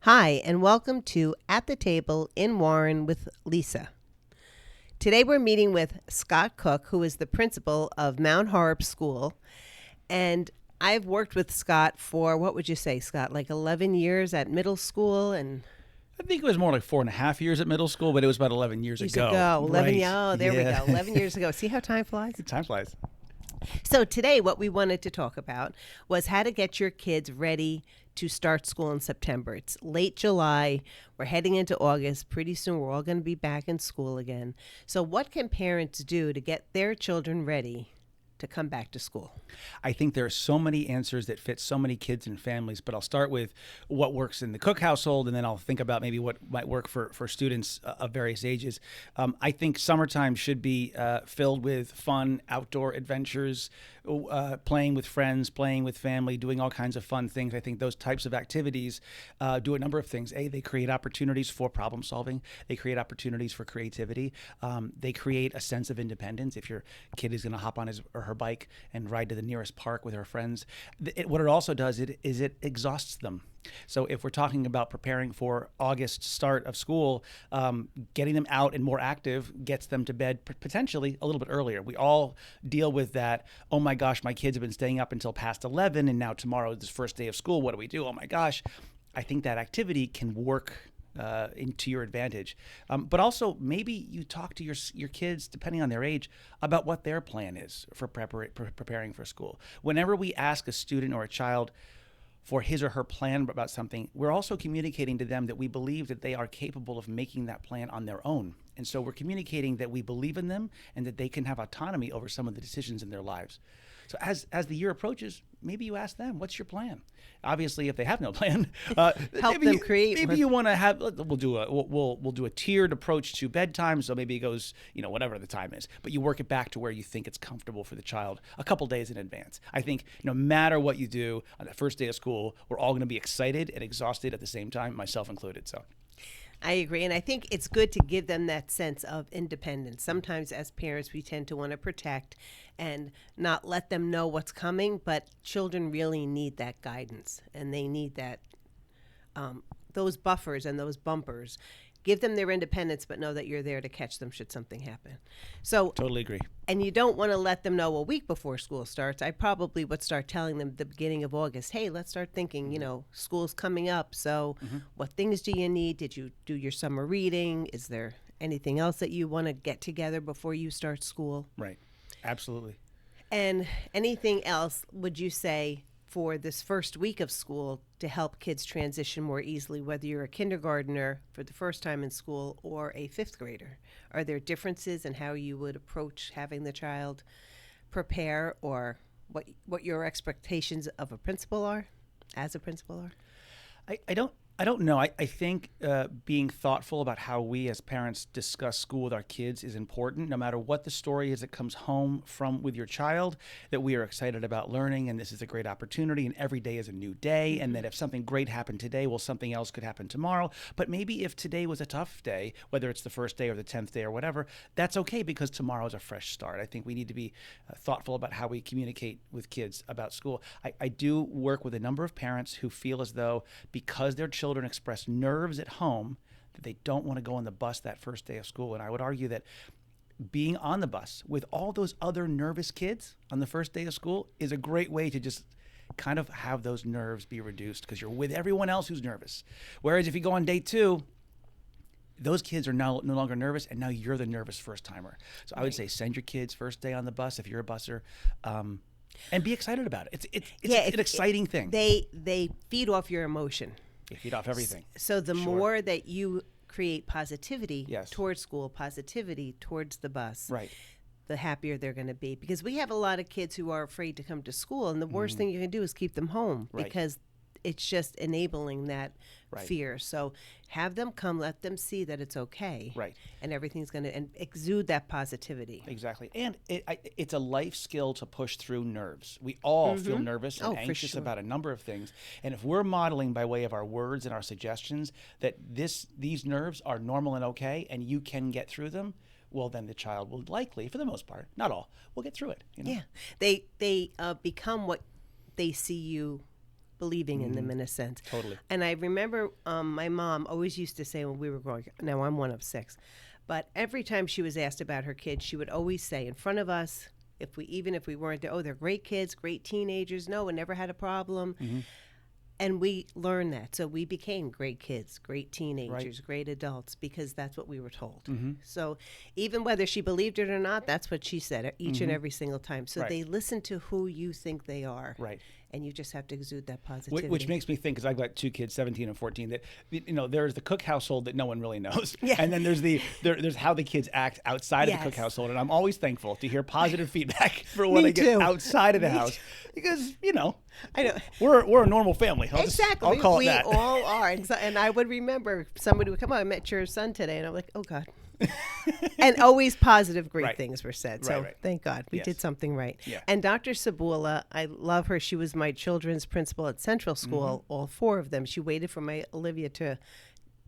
Hi, and welcome to At the Table in Warren with Lisa. Today we're meeting with Scott Cook, who is the principal of Mount Horeb School. And I've worked with Scott for, what would you say, Scott, like 11 years at middle school? And I think it was more like 4.5 years at middle school, but it was about 11 years ago. 11, Right. oh, there we Yeah. go, 11 years ago. See how time flies? Time flies. So today what we wanted to talk about was how to get your kids ready to start school in September. It's late July. We're heading into August. Pretty soon we're all going to be back in school again. So what can parents do to get their children ready to come back to school? I think there are so many answers that fit so many kids and families, but I'll start with what works in the Cook household, and then I'll think about maybe what might work for students of various ages. I think summertime should be filled with fun outdoor adventures, playing with friends, playing with family, doing all kinds of fun things. I think those types of activities do a number of things. They create opportunities for problem solving. They create opportunities for creativity. They create a sense of independence. If your kid is going to hop on his or her bike and ride to the nearest park with her friends, what it also does is it exhausts them. So if we're talking about preparing for August start of school, getting them out and more active gets them to bed potentially a little bit earlier. We all deal with that. Oh my gosh, my kids have been staying up until past 11 and now tomorrow is the first day of school. What do we do? Oh my gosh. I think that activity can work into your advantage. But also maybe you talk to your kids, depending on their age, about what their plan is for preparing for school. Whenever we ask a student or a child for his or her plan about something, we're also communicating to them that we believe that they are capable of making that plan on their own. And so we're communicating that we believe in them and that they can have autonomy over some of the decisions in their lives. So as the year approaches, maybe you ask them, what's your plan? Obviously, if they have no plan, Help them create. Maybe you want to have. We'll do a tiered approach to bedtime. So maybe it goes, whatever the time is, but you work it back to where you think it's comfortable for the child a couple days in advance. I think no matter what you do on the first day of school, we're all going to be excited and exhausted at the same time, myself included. So. I agree. And I think it's good to give them that sense of independence. Sometimes as parents, we tend to want to protect and not let them know what's coming, but children really need that guidance and they need that, those buffers and those bumpers. Give them their independence, but know that you're there to catch them should something happen. So Totally agree. and you don't want to let them know a week before school starts. I probably would start telling them at the beginning of August, hey, let's start thinking, school's coming up. So what things do you need? Did you do your summer reading? Is there anything else that you want to get together before you start school? Right. Absolutely. And anything else would you say for this first week of school to help kids transition more easily, whether you're a kindergartner for the first time in school or a fifth grader? Are there differences in how you would approach having the child prepare, or what your expectations of a principal are, as a principal are? I don't know. I think being thoughtful about how we as parents discuss school with our kids is important, no matter what the story is that comes home from with your child, that we are excited about learning and this is a great opportunity and every day is a new day, and that if something great happened today, well, something else could happen tomorrow. But maybe if today was a tough day, whether it's the first day or the 10th day or whatever, that's okay because tomorrow is a fresh start. I think we need to be thoughtful about how we communicate with kids about school. I do work with a number of parents who feel as though because their children express nerves at home that they don't want to go on the bus that first day of school. And I would argue that being on the bus with all those other nervous kids on the first day of school is a great way to just kind of have those nerves be reduced because you're with everyone else who's nervous. Whereas if you go on day 2, those kids are now no longer nervous, and now you're the nervous first timer. So I would say send your kids first day on the bus if you're a busser, and be excited about it. It's an exciting thing. They feed off your emotion. They feed off everything. So the Sure. more that you create positivity Yes. towards school, positivity towards the bus, Right. the happier they're going to be. Because we have a lot of kids who are afraid to come to school, and the worst thing you can do is keep them home Right. because it's just enabling that Right. fear. So have them come, let them see that it's okay. Right. And everything's going to exude that positivity. Exactly. And it's a life skill to push through nerves. We all feel nervous and Oh, for anxious sure. about a number of things. And if we're modeling by way of our words and our suggestions that these nerves are normal and okay and you can get through them, well, then the child will likely, for the most part, not all, will get through it. Yeah. They become what they see you believing in them in a sense. Totally. And I remember my mom always used to say when we were growing up, now I'm one of 6, but every time she was asked about her kids, she would always say in front of us, even if we weren't there, oh, they're great kids, great teenagers. No, we never had a problem. And we learned that. So we became great kids, great teenagers, great adults, because that's what we were told. So even whether she believed it or not, that's what she said each and every single time. So they listen to who you think they are. Right. And you just have to exude that positivity. Which makes me think, because I've got 2 kids, 17 and 14, that, there's the Cook household that no one really knows. Yeah. And then there's how the kids act outside of the Cook household. And I'm always thankful to hear positive feedback for when I get outside of the house. Because, I know. We're a normal family. Exactly. I'll call it that. We all are. And I would remember somebody would come, oh, I met your son today. And I'm like, oh, God. And always positive, great things were said. So thank God we did something right. Yeah. And Dr. Sabula, I love her. She was my children's principal at Central School, all 4 of them. She waited for my Olivia to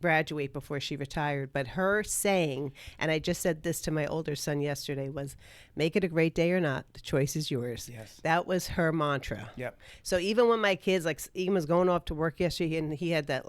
graduate before she retired. But her saying, and I just said this to my older son yesterday, was, make it a great day or not, the choice is yours. Yes. That was her mantra. Yep. So even when my kids, like Ian was going off to work yesterday and he had that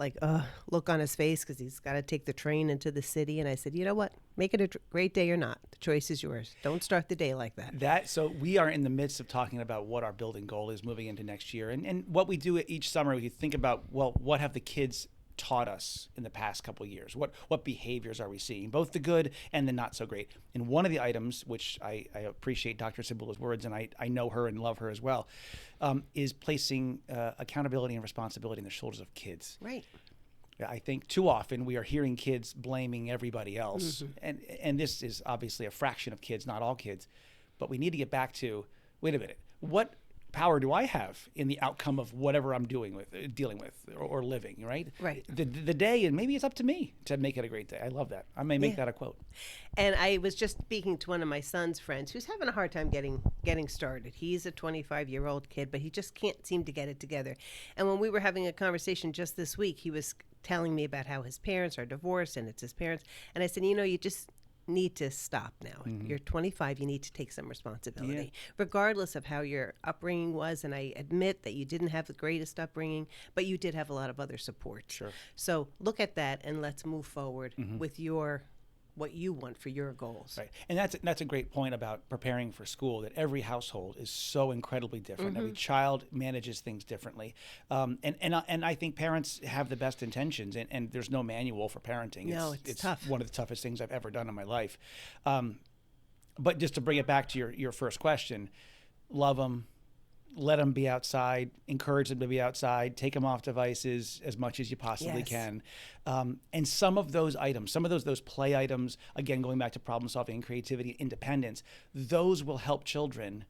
look on his face because he's got to take the train into the city. And I said, you know what? Make it a great day or not. The choice is yours. Don't start the day like that. So we are in the midst of talking about what our building goal is moving into next year. And what we do each summer, we think about, well, what have the kids taught us in the past couple of years? What behaviors are we seeing, both the good and the not so great? And one of the items, which I appreciate Dr. Cibula's words, and I know her and love her as well, is placing accountability and responsibility in the shoulders of kids. Right. I think too often we are hearing kids blaming everybody else. And this is obviously a fraction of kids, not all kids. But we need to get back to, wait a minute, what power do I have in the outcome of whatever I'm dealing with or living, right? Right. The day, and maybe it's up to me to make it a great day. I love that. I may make that a quote. And I was just speaking to one of my son's friends who's having a hard time getting started. He's a 25-year-old kid, but he just can't seem to get it together. And when we were having a conversation just this week, he was telling me about how his parents are divorced and it's his parents. And I said, you just need to stop now. You're 25, you need to take some responsibility, regardless of how your upbringing was. And I admit that you didn't have the greatest upbringing, but you did have a lot of other support. Sure. So look at that and let's move forward with what you want for your goals. Right. And that's a great point about preparing for school, that every household is so incredibly different. Every child manages things differently. And I think parents have the best intentions, and there's no manual for parenting. No, it's tough. One of the toughest things I've ever done in my life. But just to bring it back to your first question, love them, let them be outside, encourage them to be outside, take them off devices as much as you possibly can. And some of those items, some of those play items, again, going back to problem solving and creativity, independence, those will help children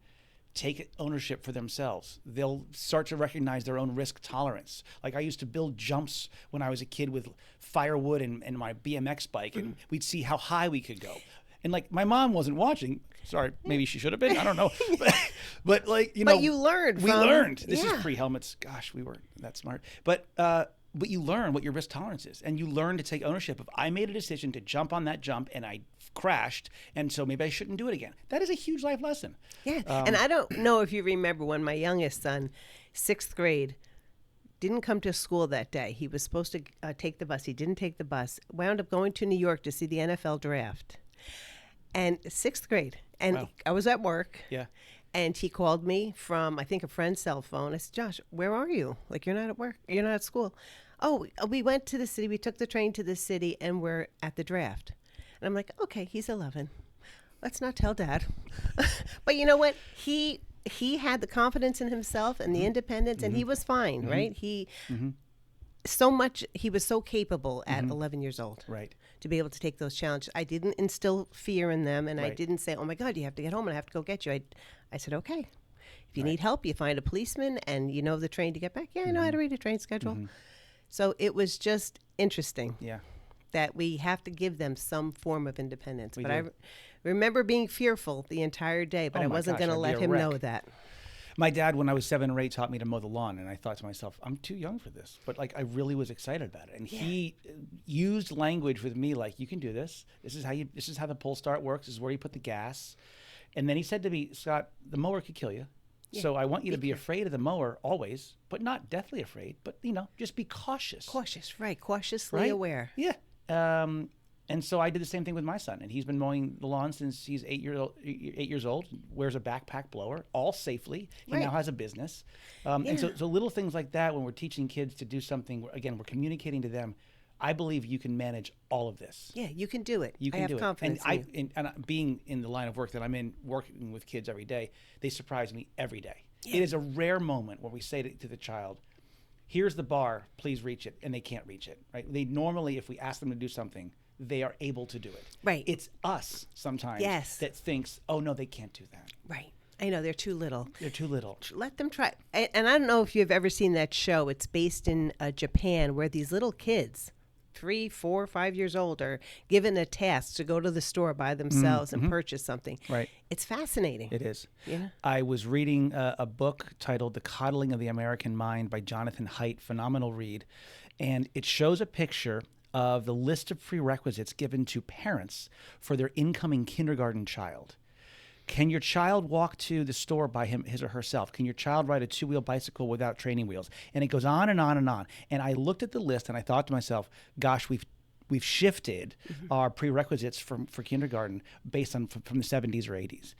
take ownership for themselves. They'll start to recognize their own risk tolerance. Like I used to build jumps when I was a kid with firewood and my BMX bike, and we'd see how high we could go. And like my mom wasn't watching. Sorry, maybe she should have been. I don't know. But like, But you learned. We learned. This is pre-helmets. Gosh, we weren't that smart. But you learn what your risk tolerance is, and you learn to take ownership of, I made a decision to jump on that jump and I crashed, and so maybe I shouldn't do it again. That is a huge life lesson. Yeah. And I don't know if you remember when my youngest son, 6th grade, didn't come to school that day. He was supposed to take the bus. He didn't take the bus. Wound up going to New York to see the NFL draft. And 6th grade. And I was at work. Yeah. And he called me from, I think, a friend's cell phone. I said, Josh, where are you? Like, you're not at work. You're not at school. Oh, we went to the city. We took the train to the city, and we're at the draft. And I'm like, okay, he's 11. Let's not tell Dad. But you know what? He had the confidence in himself and the independence, and he was fine, right? He was so capable at 11 years old. Right. To be able to take those challenges. I didn't instill fear in them, and I didn't say, oh my God, you have to get home and I have to go get you. I said, okay, if you need help, you find a policeman and you know the train to get back. Yeah, I know how to read a train schedule. So it was just interesting that we have to give them some form of independence. I remember being fearful the entire day, but I wasn't going to let him know that. My dad, when I was 7 or 8, taught me to mow the lawn, and I thought to myself, I'm too young for this. But like, I really was excited about it, and he used language with me like, "You can do this. This is how the pull start works. This is where you put the gas." And then he said to me, "Scott, the mower could kill you, So I want you to be afraid of the mower always, but not deathly afraid, but, just be cautious. Cautious, right. Cautiously Right? aware. Yeah. And so I did the same thing with my son, and he's been mowing the lawn since he's 8 years old, wears a backpack blower, all safely. He now has a business. And so little things like that, when we're teaching kids to do something, again, we're communicating to them, I believe you can manage all of this. Yeah, you can do it. You can I have do confidence it. in you. And being in the line of work that I'm in, working with kids every day, they surprise me every day. Yeah. It is a rare moment where we say to the child, here's the bar, please reach it, and they can't reach it. Right? They normally, if we ask them to do something, they are able to do it. Right. It's us sometimes that thinks, oh, no, they can't do that. Right. I know, they're too little. They're too little. Let them try. And I don't know if you've ever seen that show. It's based in Japan, where these little kids, 3, 4, 5 years old, are given a task to go to the store by themselves and purchase something. Right. It's fascinating. It is. Yeah. I was reading a book titled The Coddling of the American Mind by Jonathan Haidt, phenomenal read. And it shows a picture of the list of prerequisites given to parents for their incoming kindergarten child. Can your child walk to the store by his or herself? Can your child ride a 2-wheel bicycle without training wheels? And it goes on and on and on. And I looked at the list and I thought to myself, gosh, we've shifted our prerequisites for kindergarten based on from the 70s or 80s.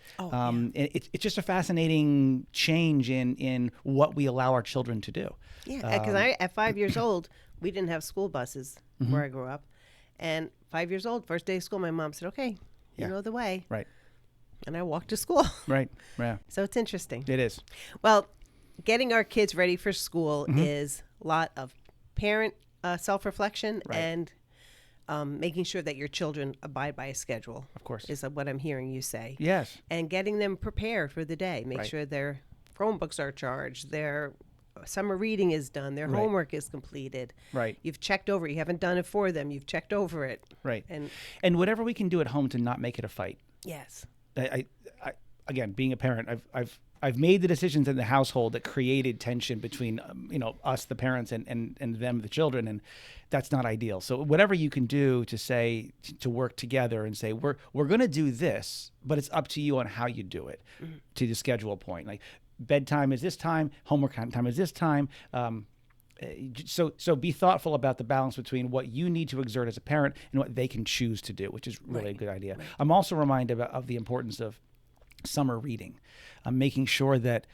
It's just a fascinating change in what we allow our children to do. Yeah, because at 5 years old, we didn't have school buses where I grew up. And 5 years old, first day of school, my mom said, okay, you know the way. Right. And I walked to school. Right. Yeah. So it's interesting. It is. Well, getting our kids ready for school is a lot of parent self-reflection and making sure that your children abide by a schedule. Of course. Is what I'm hearing you say. Yes. And getting them prepared for the day. Make sure their Chromebooks are charged, their summer reading is done, their homework is completed. Right. You've checked over. You haven't done it for them. You've checked over it. Right. And whatever we can do at home to not make it a fight. Yes. I again, being a parent, I've made the decisions in the household that created tension between us, the parents, and them, the children, and that's not ideal. So whatever you can do to say to work together and say we're going to do this, but it's up to you on how you do it to the schedule point. Like bedtime is this time, homework time is this time. So be thoughtful about the balance between what you need to exert as a parent and what they can choose to do, which is really a good idea. Right. I'm also reminded of the importance of summer reading. I'm making sure that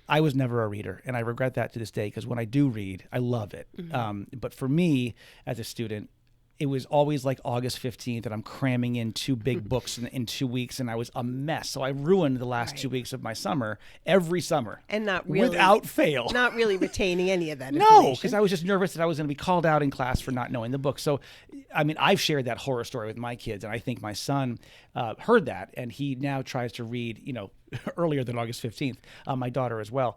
I was never a reader, and I regret that to this day because when I do read, I love it. But for me, as a student, it was always like August 15th, and I'm cramming in 2 big books in 2 weeks, and I was a mess. So I ruined the last 2 weeks of my summer, every summer. And not really. Without fail. Not really retaining any of that No, because I was just nervous that I was going to be called out in class for not knowing the book. So, I mean, I've shared that horror story with my kids, and I think my son heard that, and he now tries to read, earlier than August 15th, my daughter as well.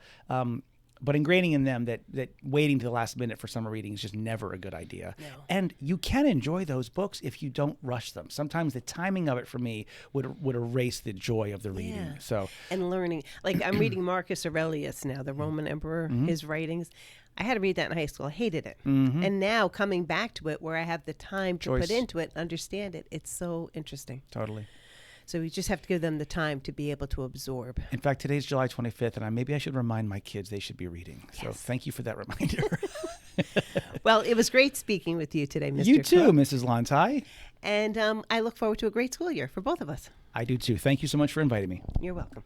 But ingraining in them that waiting to the last minute for summer reading is just never a good idea. No. And you can enjoy those books if you don't rush them. Sometimes the timing of it for me would erase the joy of the reading. Yeah. So and learning. Like I'm reading Marcus Aurelius now, the Roman emperor, his writings. I had to read that in high school. I hated it. And now coming back to it where I have the time to put into it, understand it, it's so interesting. Totally. So we just have to give them the time to be able to absorb. In fact, today's July 25th, and maybe I should remind my kids they should be reading. Yes. So thank you for that reminder. Well, it was great speaking with you today, Mr. You too, Cook. Mrs. Lontai. And I look forward to a great school year for both of us. I do too. Thank you so much for inviting me. You're welcome.